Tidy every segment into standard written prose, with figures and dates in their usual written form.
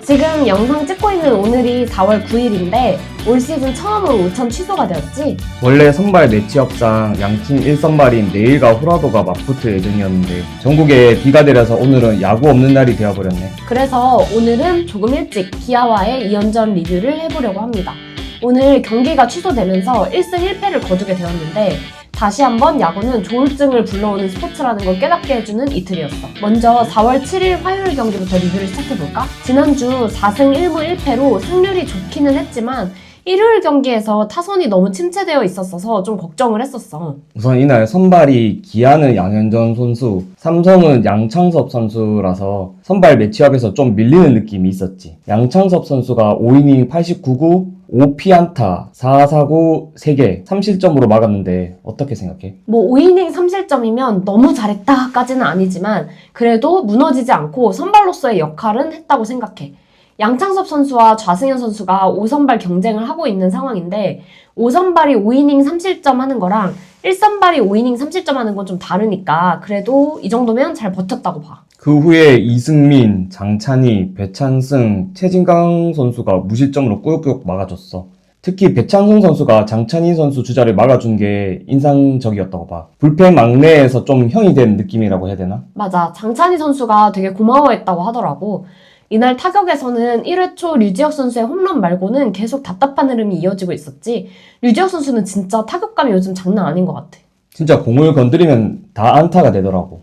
지금 영상 찍고 있는 오늘이 4월 9일인데 올 시즌 처음으로 5천 취소가 되었지? 원래 선발 매치업상 양팀 1선발인 내일과 호라도가 맞붙을 예정이었는데 전국에 비가 내려서 오늘은 야구 없는 날이 되어버렸네. 그래서 오늘은 조금 일찍 기아와의 2연전 리뷰를 해보려고 합니다. 오늘 경기가 취소되면서 1승 1패를 거두게 되었는데 다시 한번 야구는 조울증을 불러오는 스포츠라는 걸 깨닫게 해주는 이틀이었어. 먼저 4월 7일 화요일 경기부터 리뷰를 시작해볼까? 지난주 4승 1무 1패로 승률이 좋기는 했지만 일요일 경기에서 타선이 너무 침체되어 있었어서 좀 걱정을 했었어. 우선 이날 선발이 기아는 양현종 선수, 삼성은 양창섭 선수라서 선발 매치업에서 좀 밀리는 느낌이 있었지. 양창섭 선수가 5이닝 89구 5피안타, 4사구 3개, 3실점으로 막았는데 어떻게 생각해? 5이닝 3실점이면 너무 잘했다까지는 아니지만 그래도 무너지지 않고 선발로서의 역할은 했다고 생각해. 양창섭 선수와 좌승현 선수가 5선발 경쟁을 하고 있는 상황인데 5선발이 5이닝 3실점 하는 거랑 1선발이 5이닝 3실점 하는 건 좀 다르니까 그래도 이 정도면 잘 버텼다고 봐. 그 후에 이승민, 장찬희, 배찬승, 최진강 선수가 무실점으로 꾸역꾸역 막아줬어. 특히 배찬승 선수가 장찬희 선수 주자를 막아준 게 인상적이었다고 봐. 불펜 막내에서 좀 형이 된 느낌이라고 해야 되나? 맞아. 장찬희 선수가 되게 고마워했다고 하더라고. 이날 타격에서는 1회 초 류지혁 선수의 홈런 말고는 계속 답답한 흐름이 이어지고 있었지. 류지혁 선수는 진짜 타격감이 요즘 장난 아닌 것 같아. 진짜 공을 건드리면 다 안타가 되더라고.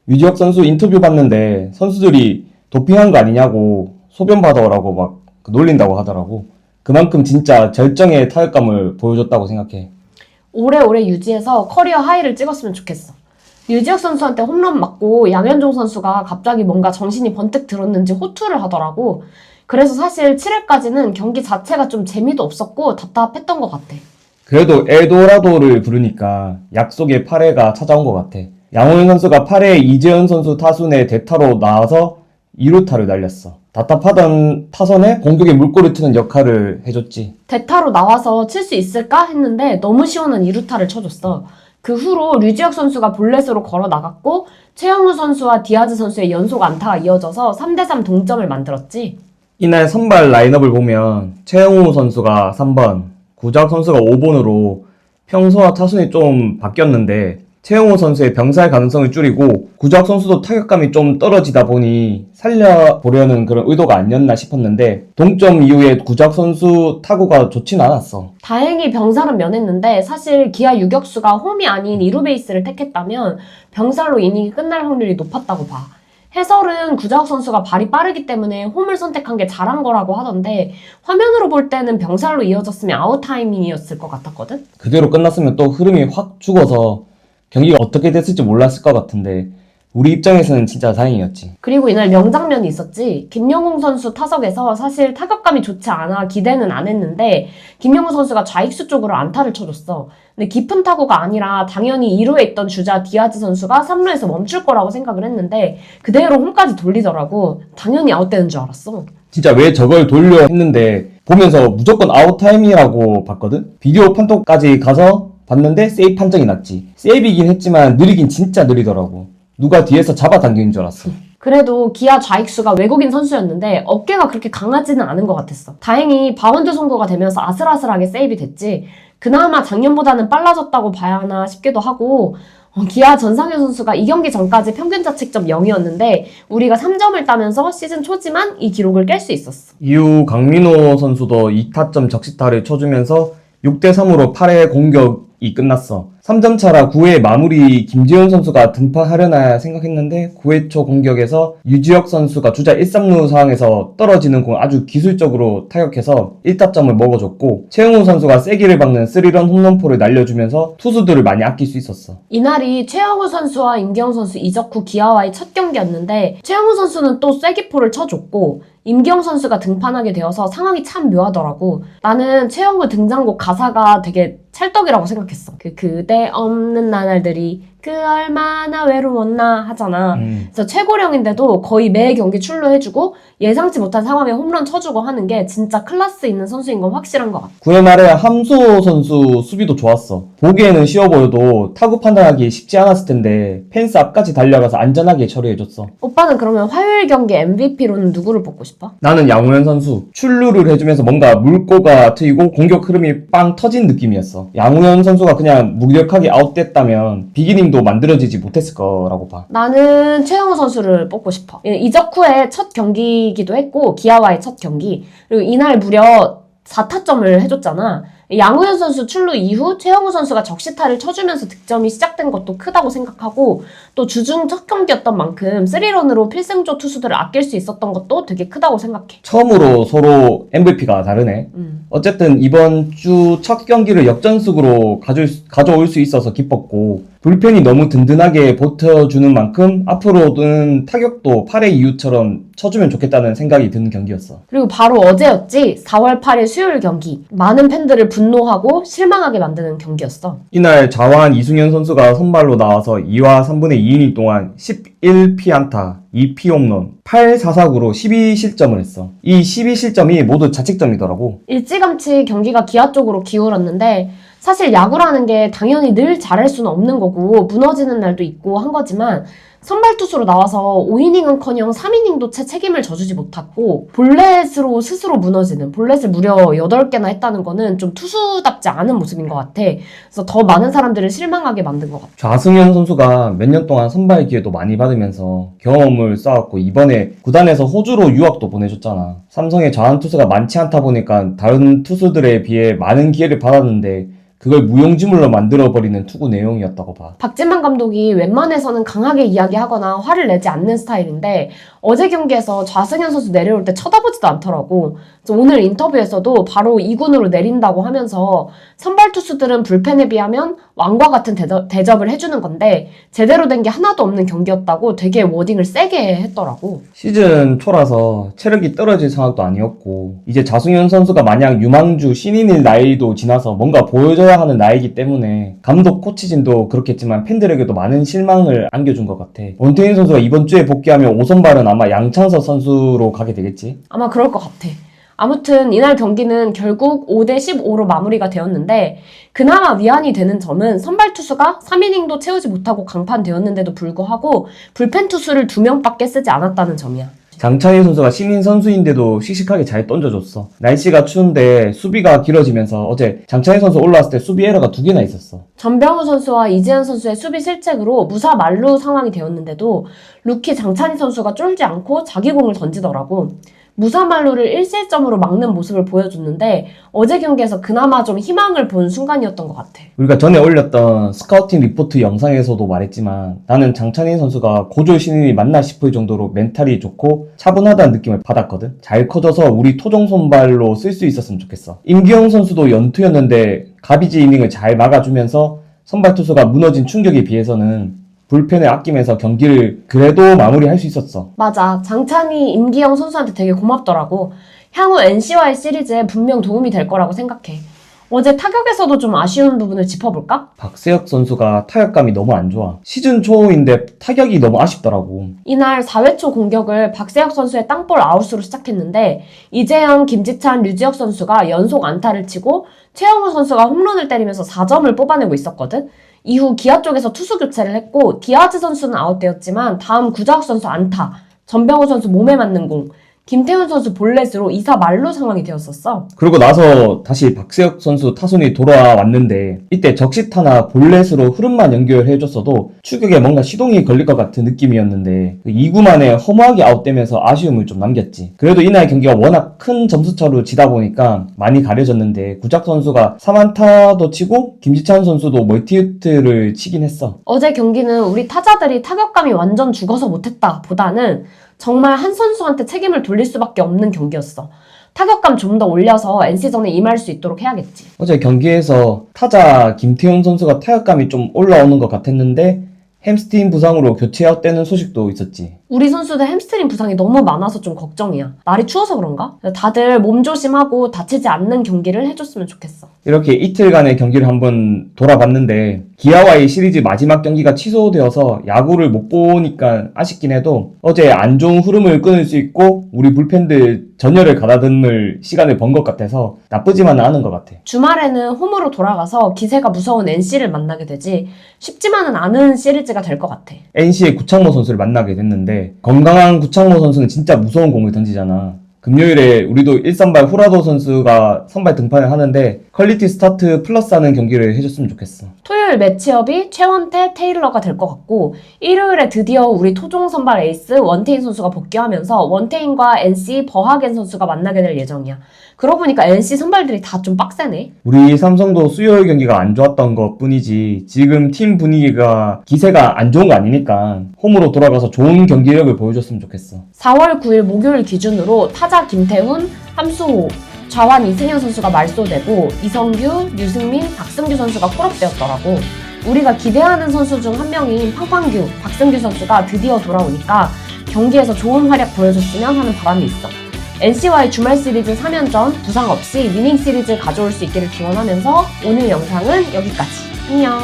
류지혁 선수 인터뷰 봤는데 선수들이 도핑한 거 아니냐고 소변 받아오라고 막 놀린다고 하더라고. 그만큼 진짜 절정의 타격감을 보여줬다고 생각해. 오래오래 유지해서 커리어 하이를 찍었으면 좋겠어. 류지혁 선수한테 홈런 맞고 양현종 선수가 갑자기 뭔가 정신이 번뜩 들었는지 호투를 하더라고. 그래서 사실 7회까지는 경기 자체가 좀 재미도 없었고 답답했던 것 같아. 그래도 엘도라도를 부르니까 약속의 8회가 찾아온 것 같아. 양호인 선수가 8회에 이재현 선수 타순에 대타로 나와서 2루타를 날렸어. 답답하던 타선에 공격에 물꼬를 트는 역할을 해줬지. 대타로 나와서 칠 수 있을까 했는데 너무 시원한 2루타를 쳐줬어. 그 후로 류지혁 선수가 볼넷으로 걸어 나갔고 최영우 선수와 디아즈 선수의 연속 안타가 이어져서 3대3 동점을 만들었지. 이날 선발 라인업을 보면 최영우 선수가 3번, 구자욱 선수가 5번으로 평소와 타순이 좀 바뀌었는데 최영우 선수의 병살 가능성을 줄이고 구자욱 선수도 타격감이 좀 떨어지다 보니 살려보려는 그런 의도가 아니었나 싶었는데 동점 이후에 구자욱 선수 타구가 좋진 않았어. 다행히 병살은 면했는데 사실 기아 유격수가 홈이 아닌 2루 베이스를 택했다면 병살로 이닝이 끝날 확률이 높았다고 봐. 해설은 구자욱 선수가 발이 빠르기 때문에 홈을 선택한 게 잘한 거라고 하던데 화면으로 볼 때는 병살로 이어졌으면 아웃 타이밍이었을 것 같았거든? 그대로 끝났으면 또 흐름이 확 죽어서 경기가 어떻게 됐을지 몰랐을 것 같은데 우리 입장에서는 진짜 다행이었지. 그리고 이날 명장면이 있었지. 김영웅 선수 타석에서 사실 타격감이 좋지 않아 기대는 안 했는데 김영웅 선수가 좌익수 쪽으로 안타를 쳐줬어. 근데 깊은 타구가 아니라 당연히 2루에 있던 주자 디아즈 선수가 3루에서 멈출 거라고 생각을 했는데 그대로 홈까지 돌리더라고. 당연히 아웃되는 줄 알았어. 진짜 왜 저걸 돌려 했는데 보면서 무조건 아웃 타임이라고 봤거든? 비디오 판독까지 가서 봤는데 세이브 판정이 났지. 세이브이긴 했지만 느리긴 진짜 느리더라고. 누가 뒤에서 잡아당기는 줄 알았어. 그래도 기아 좌익수가 외국인 선수였는데 어깨가 그렇게 강하지는 않은 것 같았어. 다행히 바운드 선고가 되면서 아슬아슬하게 세이브 됐지. 그나마 작년보다는 빨라졌다고 봐야 하나 싶기도 하고 기아 전상현 선수가 이 경기 전까지 평균 자책점 0이었는데 우리가 3점을 따면서 시즌 초지만 이 기록을 깰 수 있었어. 이후 강민호 선수도 2타점 적시타를 쳐주면서 6대3으로 8회 공격이 끝났어. 3점 차라 9회 마무리 김재훈 선수가 등판하려나 생각했는데 9회 초 공격에서 유지혁 선수가 주자 1, 3루 상황에서 떨어지는 공 아주 기술적으로 타격해서 1타점을 먹어줬고 최영우 선수가 세기를 박는 3런 홈런포를 날려주면서 투수들을 많이 아낄 수 있었어. 이날이 최영우 선수와 임기영 선수 이적 후 기아와의 첫 경기였는데 최영우 선수는 또 쐐기포를 쳐줬고 임기영 선수가 등판하게 되어서 상황이 참 묘하더라고. 나는 최영우 등장곡 가사가 되게 찰떡이라고 생각했어. 그대 없는 나날들이 그 얼마나 외로웠나 하잖아. 그래서 최고령인데도 거의 매 경기 출루해주고 예상치 못한 상황에 홈런 쳐주고 하는 게 진짜 클래스 있는 선수인 건 확실한 것 같아. 9회 말에 함수호 선수 수비도 좋았어. 보기에는 쉬워 보여도 타구 판단하기 쉽지 않았을 텐데 펜스 앞까지 달려가서 안전하게 처리해줬어. 오빠는 그러면 화요일 경기 MVP로는 누구를 뽑고 싶어? 나는 양우현 선수. 출루를 해주면서 뭔가 물꼬가 트이고 공격 흐름이 빵 터진 느낌이었어. 양우현 선수가 그냥 무력하게 아웃됐다면 비기닝도 만들어지지 못했을 거라고 봐. 나는 최영우 선수를 뽑고 싶어. 이적 후에 첫 경기이기도 했고 기아와의 첫 경기. 그리고 이날 무려 4타점을 해줬잖아. 양우현 선수 출루 이후 최영우 선수가 적시타를 쳐주면서 득점이 시작된 것도 크다고 생각하고 또 주중 첫 경기였던 만큼 3런으로 필승조 투수들을 아낄 수 있었던 것도 되게 크다고 생각해. 처음으로 서로 MVP가 다르네. 어쨌든 이번 주 첫 경기를 역전승으로 가져올 수 있어서 기뻤고 불펜이 너무 든든하게 버텨주는 만큼 앞으로는 타격도 8회 이후처럼 쳐주면 좋겠다는 생각이 드는 경기였어. 그리고 바로 어제였지. 4월 8일 수요일 경기. 많은 팬들을 분노하고 실망하게 만드는 경기였어. 이날 좌완 이승현 선수가 선발로 나와서 2와 3분의 2이닝 동안 11피안타, 2피홈런, 8사사구로 12실점을 했어. 이 12실점이 모두 자책점이더라고. 일찌감치 경기가 기아 쪽으로 기울었는데 사실 야구라는 게 당연히 늘 잘할 수는 없는 거고 무너지는 날도 있고 한 거지만 선발 투수로 나와서 5이닝은커녕 3이닝도 채 책임을 져주지 못했고 볼넷으로 스스로 무너지는, 볼넷을 무려 8개나 했다는 거는 좀 투수답지 않은 모습인 것 같아. 그래서 더 많은 사람들을 실망하게 만든 것 같아. 좌승현 선수가 몇 년 동안 선발 기회도 많이 받으면서 경험을 쌓았고 이번에 구단에서 호주로 유학도 보내줬잖아. 삼성의 좌완 투수가 많지 않다 보니까 다른 투수들에 비해 많은 기회를 받았는데 그걸 무용지물로 만들어버리는 투구 내용이었다고 봐. 박진만 감독이 웬만해서는 강하게 이야기하거나 화를 내지 않는 스타일인데 어제 경기에서 좌승현 선수 내려올 때 쳐다보지도 않더라고. 그래서 오늘 인터뷰에서도 바로 2군으로 내린다고 하면서 선발 투수들은 불펜에 비하면 왕과 같은 대접을 해주는 건데 제대로 된 게 하나도 없는 경기였다고 되게 워딩을 세게 했더라고. 시즌 초라서 체력이 떨어질 상황도 아니었고 이제 좌승현 선수가 마냥 유망주 신인일 나이도 지나서 뭔가 보여줘야 하는 나이기 때문에 감독 코치진도 그렇겠지만 팬들에게도 많은 실망을 안겨준 것 같아. 원태인 선수가 이번 주에 복귀하면 5선발은 아마 양창석 선수로 가게 되겠지? 아마 그럴 것 같아. 아무튼 이날 경기는 결국 5대15로 마무리가 되었는데 그나마 위안이 되는 점은 선발 투수가 3이닝도 채우지 못하고 강판되었는데도 불구하고 불펜 투수를 2명밖에 쓰지 않았다는 점이야. 장창희 선수가 신인 선수인데도 씩씩하게 잘 던져줬어. 날씨가 추운데 수비가 길어지면서 어제 장창희 선수 올라왔을 때 수비 에러가 2개나 있었어. 전병우 선수와 이재현 선수의 수비 실책으로 무사 만루 상황이 되었는데도 루키 장찬희 선수가 쫄지 않고 자기 공을 던지더라고. 무사말루를 1실점으로 막는 모습을 보여줬는데 어제 경기에서 그나마 좀 희망을 본 순간이었던 것 같아. 우리가 전에 올렸던 스카우팅 리포트 영상에서도 말했지만 나는 장찬희 선수가 고졸 신인이 맞나 싶을 정도로 멘탈이 좋고 차분하다는 느낌을 받았거든. 잘 커져서 우리 토종 선발로 쓸 수 있었으면 좋겠어. 임기영 선수도 연투였는데 가비지 이닝을 잘 막아주면서 선발 투수가 무너진 충격에 비해서는 불펜을 아끼면서 경기를 그래도 마무리할 수 있었어. 맞아. 장찬이 임기영 선수한테 되게 고맙더라고. 향후 NC와의 시리즈에 분명 도움이 될 거라고 생각해. 어제 타격에서도 좀 아쉬운 부분을 짚어볼까? 박세혁 선수가 타격감이 너무 안 좋아. 시즌 초인데 타격이 너무 아쉽더라고. 이날 4회 초 공격을 박세혁 선수의 땅볼 아웃으로 시작했는데 이재영, 김지찬, 류지혁 선수가 연속 안타를 치고 최영우 선수가 홈런을 때리면서 4점을 뽑아내고 있었거든? 이후 기아 쪽에서 투수 교체를 했고 디아즈 선수는 아웃되었지만 다음 구자욱 선수 안타, 전병호 선수 몸에 맞는 공, 김태훈 선수 볼넷으로 2사 만루 상황이 되었었어. 그리고 나서 다시 박세혁 선수 타선이 돌아왔는데 이때 적시타나 볼넷으로 흐름만 연결해줬어도 추격에 뭔가 시동이 걸릴 것 같은 느낌이었는데 2구 만에 허무하게 아웃되면서 아쉬움을 좀 남겼지. 그래도 이날 경기가 워낙 큰 점수차로 지다 보니까 많이 가려졌는데 구작 선수가 3안타도 치고 김지찬 선수도 멀티히트를 치긴 했어. 어제 경기는 우리 타자들이 타격감이 완전 죽어서 못했다 보다는 정말 한 선수한테 책임을 돌릴 수밖에 없는 경기였어. 타격감 좀 더 올려서 NC전에 임할 수 있도록 해야겠지. 어제 경기에서 타자 김태훈 선수가 타격감이 좀 올라오는 것 같았는데 햄스트링 부상으로 교체 아웃되는 소식도 있었지. 우리 선수들 햄스트링 부상이 너무 많아서 좀 걱정이야. 날이 추워서 그런가? 다들 몸 조심하고 다치지 않는 경기를 해줬으면 좋겠어. 이렇게 이틀간의 경기를 한번 돌아봤는데 기아와의 시리즈 마지막 경기가 취소되어서 야구를 못 보니까 아쉽긴 해도 어제 안 좋은 흐름을 끊을 수 있고 우리 불펜들 전열을 가다듬을 시간을 번 것 같아서 나쁘지만은 않은 것 같아. 주말에는 홈으로 돌아가서 기세가 무서운 NC를 만나게 되지 쉽지만은 않은 시리즈가 될 것 같아. NC의 구창모 선수를 만나게 됐는데 건강한 구창모 선수는 진짜 무서운 공을 던지잖아. 금요일에 우리도 1선발 후라도 선수가 선발 등판을 하는데 퀄리티 스타트 플러스하는 경기를 해줬으면 좋겠어. 토요일 매치업이 최원태, 테일러가 될 것 같고 일요일에 드디어 우리 토종 선발 에이스 원태인 선수가 복귀하면서 원태인과 NC 버하겐 선수가 만나게 될 예정이야. 그러고 보니까 NC 선발들이 다 좀 빡세네. 우리 삼성도 수요일 경기가 안 좋았던 것 뿐이지 지금 팀 분위기가 기세가 안 좋은 거 아니니까 홈으로 돌아가서 좋은 경기력을 보여줬으면 좋겠어. 4월 9일 목요일 기준으로 타자 김태훈, 함수호, 좌완 이승현 선수가 말소되고 이성규, 유승민, 박승규 선수가 콜업되었더라고. 우리가 기대하는 선수 중 한 명인 팡팡규, 박승규 선수가 드디어 돌아오니까 경기에서 좋은 활약 보여줬으면 하는 바람이 있어. NC와의 주말 시리즈 3연전 부상 없이 위닝 시리즈 가져올 수 있기를 기원하면서 오늘 영상은 여기까지. 안녕.